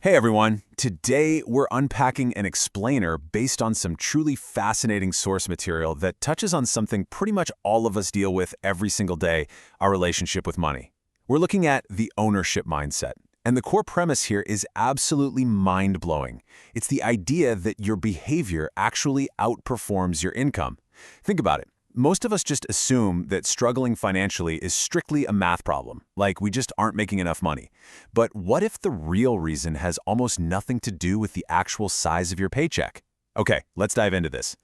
Hey everyone, today we're unpacking an explainer based on some truly fascinating source material that touches on something pretty much all of us deal with every single day, our relationship with money. We're looking at the ownership mindset, and the core premise here is absolutely mind-blowing. It's the idea that your behavior actually outperforms your income. Think about it. Most of us just assume that struggling financially is strictly a math problem, like we just aren't making enough money. But what if the real reason has almost nothing to do with the actual size of your paycheck? Okay, let's dive into this.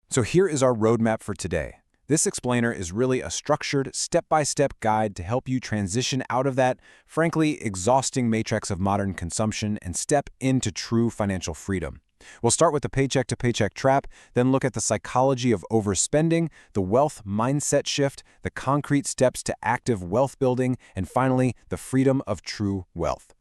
So here is our roadmap for today. This explainer is really a structured, step-by-step guide to help you transition out of that, frankly, exhausting matrix of modern consumption and step into true financial freedom. We'll start with the paycheck-to-paycheck trap, then look at the psychology of overspending, the wealth mindset shift, the concrete steps to active wealth building, and finally, the freedom of true wealth.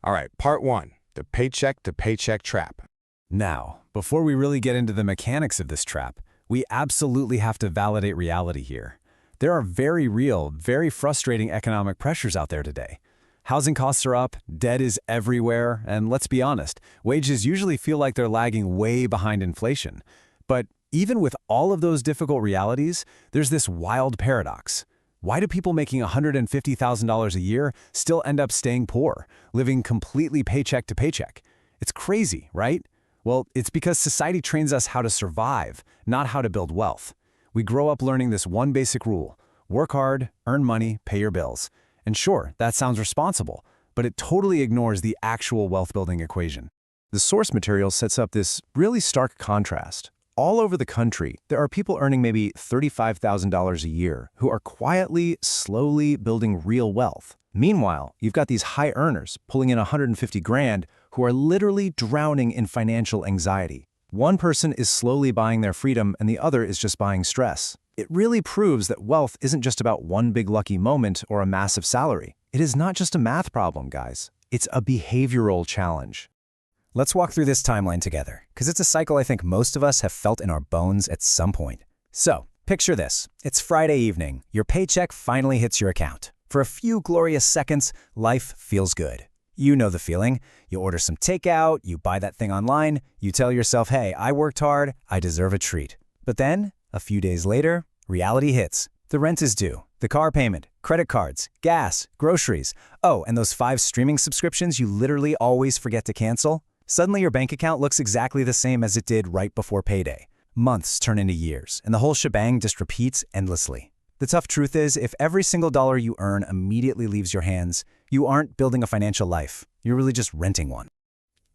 All right, part one, the paycheck-to-paycheck trap. Now, before we really get into the mechanics of this trap, we absolutely have to validate reality here. There are very real, very frustrating economic pressures out there today. Housing costs are up, debt is everywhere, and let's be honest, wages usually feel like they're lagging way behind inflation. But even with all of those difficult realities, there's this wild paradox. Why do people making $150,000 a year still end up staying poor, living completely paycheck to paycheck? It's crazy, right? Well, it's because society trains us how to survive, not how to build wealth. We grow up learning this one basic rule: work hard, earn money, pay your bills. And sure, that sounds responsible, but it totally ignores the actual wealth-building equation. The source material sets up this really stark contrast. All over the country, there are people earning maybe $35,000 a year who are quietly, slowly building real wealth. Meanwhile, you've got these high earners pulling in 150 grand who are literally drowning in financial anxiety. One person is slowly buying their freedom and the other is just buying stress. It really proves that wealth isn't just about one big lucky moment or a massive salary. It is not just a math problem, guys. It's a behavioral challenge. Let's walk through this timeline together, because it's a cycle I think most of us have felt in our bones at some point. So, picture this. It's Friday evening. Your paycheck finally hits your account. For a few glorious seconds, life feels good. You know the feeling. You order some takeout, you buy that thing online, you tell yourself, hey, I worked hard, I deserve a treat. But then, a few days later, reality hits. The rent is due, the car payment, credit cards, gas, groceries. Oh, and those 5 streaming subscriptions you literally always forget to cancel? Suddenly your bank account looks exactly the same as it did right before payday. Months turn into years, and the whole shebang just repeats endlessly. The tough truth is, if every single dollar you earn immediately leaves your hands, you aren't building a financial life. You're really just renting one.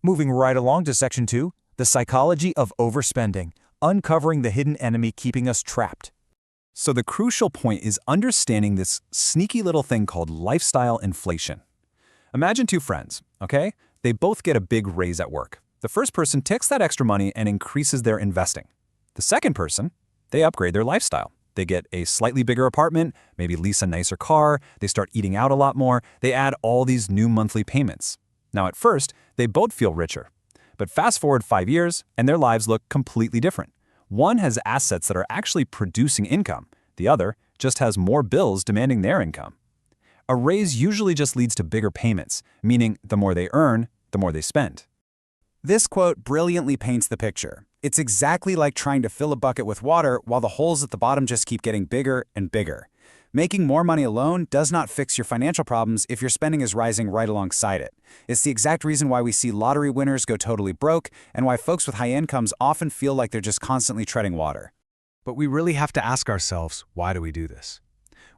Moving right along to Section 2, the psychology of overspending, uncovering the hidden enemy keeping us trapped. So the crucial point is understanding this sneaky little thing called lifestyle inflation. Imagine 2 friends, okay? They both get a big raise at work. The first person takes that extra money and increases their investing. The second person, they upgrade their lifestyle. They get a slightly bigger apartment, maybe lease a nicer car, they start eating out a lot more, they add all these new monthly payments. Now at first, they both feel richer. But fast forward 5 years, and their lives look completely different. One has assets that are actually producing income. The other just has more bills demanding their income. A raise usually just leads to bigger payments, meaning the more they earn, the more they spend. This quote brilliantly paints the picture. It's exactly like trying to fill a bucket with water while the holes at the bottom just keep getting bigger and bigger. Making more money alone does not fix your financial problems if your spending is rising right alongside it. It's the exact reason why we see lottery winners go totally broke and why folks with high incomes often feel like they're just constantly treading water. But we really have to ask ourselves, why do we do this?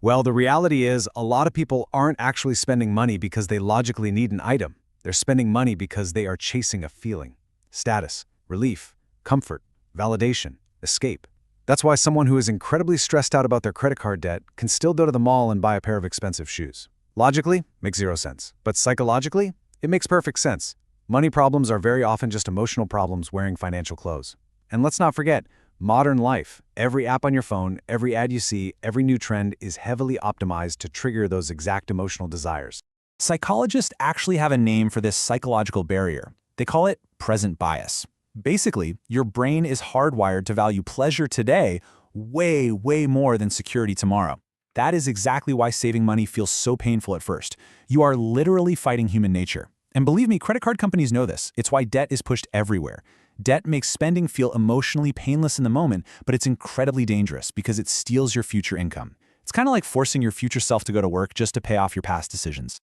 Well, the reality is a lot of people aren't actually spending money because they logically need an item. They're spending money because they are chasing a feeling, status, relief, comfort, validation, escape. That's why someone who is incredibly stressed out about their credit card debt can still go to the mall and buy a pair of expensive shoes. Logically, makes 0 sense. But psychologically, it makes perfect sense. Money problems are very often just emotional problems wearing financial clothes. And let's not forget, modern life, every app on your phone, every ad you see, every new trend is heavily optimized to trigger those exact emotional desires. Psychologists actually have a name for this psychological barrier. They call it present bias. Basically, your brain is hardwired to value pleasure today way, way more than security tomorrow. That is exactly why saving money feels so painful at first. You are literally fighting human nature. And believe me, credit card companies know this. It's why debt is pushed everywhere. Debt makes spending feel emotionally painless in the moment, but it's incredibly dangerous because it steals your future income. It's kind of like forcing your future self to go to work just to pay off your past decisions.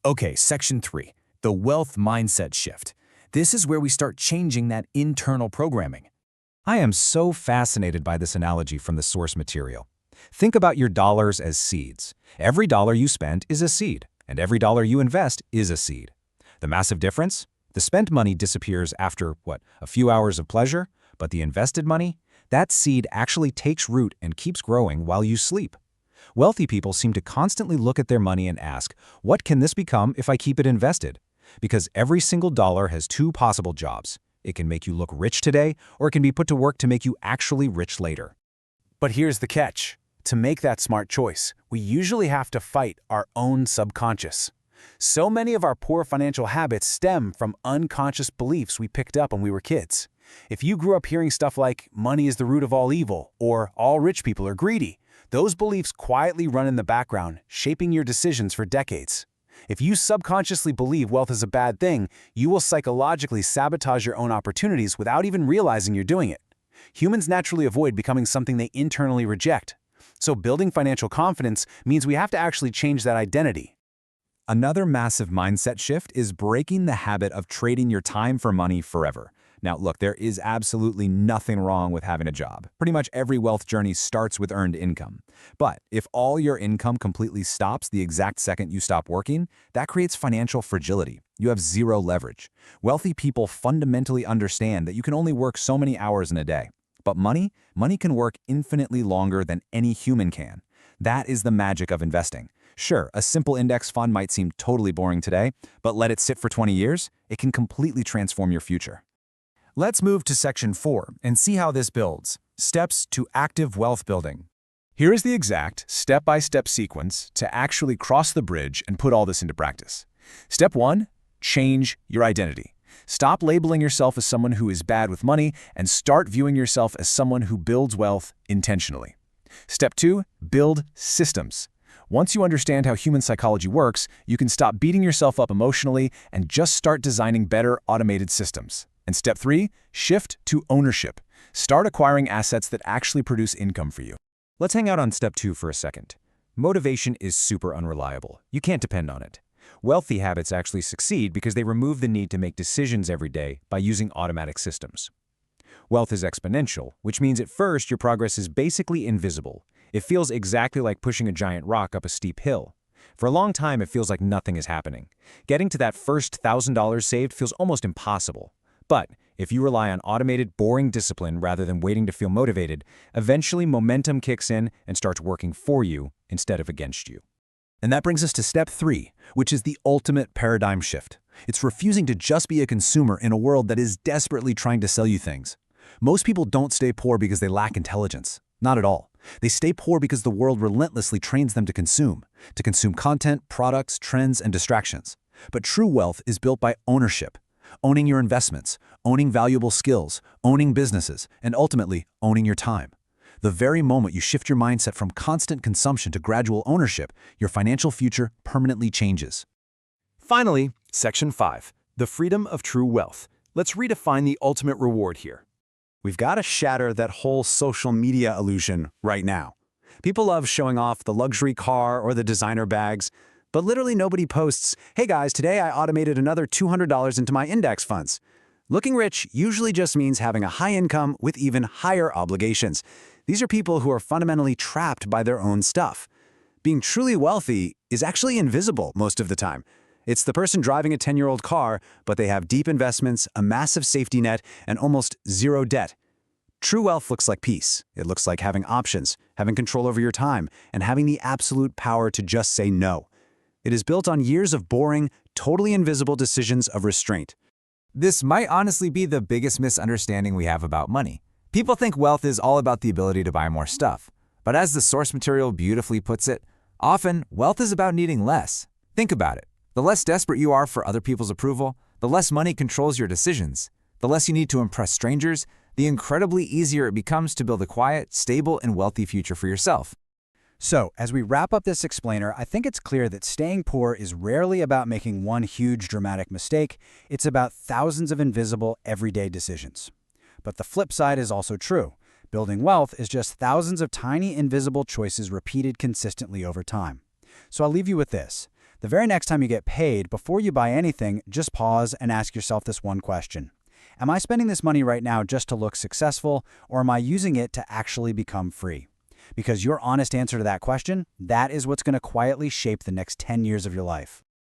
Okay, section 3, the wealth mindset shift. This is where we start changing that internal programming. I am so fascinated by this analogy from the source material. Think about your dollars as seeds. Every dollar you spend is a seed, and every dollar you invest is a seed. The massive difference? The spent money disappears after, a few hours of pleasure, but the invested money? That seed actually takes root and keeps growing while you sleep. Wealthy people seem to constantly look at their money and ask, what can this become if I keep it invested? Because every single dollar has 2 possible jobs. It can make you look rich today, or it can be put to work to make you actually rich later. But here's the catch. To make that smart choice, we usually have to fight our own subconscious. So many of our poor financial habits stem from unconscious beliefs we picked up when we were kids. If you grew up hearing stuff like, money is the root of all evil, or all rich people are greedy, those beliefs quietly run in the background, shaping your decisions for decades. If you subconsciously believe wealth is a bad thing, you will psychologically sabotage your own opportunities without even realizing you're doing it. Humans naturally avoid becoming something they internally reject. So building financial confidence means we have to actually change that identity. Another massive mindset shift is breaking the habit of trading your time for money forever. Now, look, there is absolutely nothing wrong with having a job. Pretty much every wealth journey starts with earned income. But if all your income completely stops the exact second you stop working, that creates financial fragility. You have zero leverage. Wealthy people fundamentally understand that you can only work so many hours in a day. But money can work infinitely longer than any human can. That is the magic of investing. Sure, a simple index fund might seem totally boring today, but let it sit for 20 years, it can completely transform your future. Let's move to section 4 and see how this builds. Steps to active wealth building. Here is the exact step-by-step sequence to actually cross the bridge and put all this into practice. Step 1, change your identity. Stop labeling yourself as someone who is bad with money and start viewing yourself as someone who builds wealth intentionally. Step 2, build systems. Once you understand how human psychology works, you can stop beating yourself up emotionally and just start designing better automated systems. And step 3, shift to ownership. Start acquiring assets that actually produce income for you. Let's hang out on step 2 for a second. Motivation is super unreliable. You can't depend on it. Wealthy habits actually succeed because they remove the need to make decisions every day by using automatic systems. Wealth is exponential, which means at first your progress is basically invisible. It feels exactly like pushing a giant rock up a steep hill. For a long time, it feels like nothing is happening. Getting to that first $1,000 saved feels almost impossible. But if you rely on automated, boring discipline rather than waiting to feel motivated, eventually momentum kicks in and starts working for you instead of against you. And that brings us to step 3, which is the ultimate paradigm shift. It's refusing to just be a consumer in a world that is desperately trying to sell you things. Most people don't stay poor because they lack intelligence. Not at all. They stay poor because the world relentlessly trains them to consume content, products, trends, and distractions. But true wealth is built by ownership. Owning your investments, owning valuable skills, owning businesses, and ultimately owning your time. The very moment you shift your mindset from constant consumption to gradual ownership, your financial future permanently changes. Finally, section 5, the freedom of true wealth. Let's redefine the ultimate reward here. We've got to shatter that whole social media illusion right now. People love showing off the luxury car or the designer bags, but literally nobody posts, "Hey guys, today I automated another $200 into my index funds." Looking rich usually just means having a high income with even higher obligations. These are people who are fundamentally trapped by their own stuff. Being truly wealthy is actually invisible most of the time. It's the person driving a 10-year-old car, but they have deep investments, a massive safety net, and almost zero debt. True wealth looks like peace. It looks like having options, having control over your time, and having the absolute power to just say no. It is built on years of boring, totally invisible decisions of restraint. This might honestly be the biggest misunderstanding we have about money. People think wealth is all about the ability to buy more stuff. But as the source material beautifully puts it, often wealth is about needing less. Think about it. The less desperate you are for other people's approval, the less money controls your decisions. The less you need to impress strangers, the incredibly easier it becomes to build a quiet, stable, and wealthy future for yourself. So, as we wrap up this explainer, I think it's clear that staying poor is rarely about making one huge dramatic mistake. It's about thousands of invisible, everyday decisions. But the flip side is also true. Building wealth is just thousands of tiny, invisible choices repeated consistently over time. So I'll leave you with this. The very next time you get paid, before you buy anything, just pause and ask yourself this one question. Am I spending this money right now just to look successful, or am I using it to actually become free? Because your honest answer to that question, that is what's going to quietly shape the next 10 years of your life.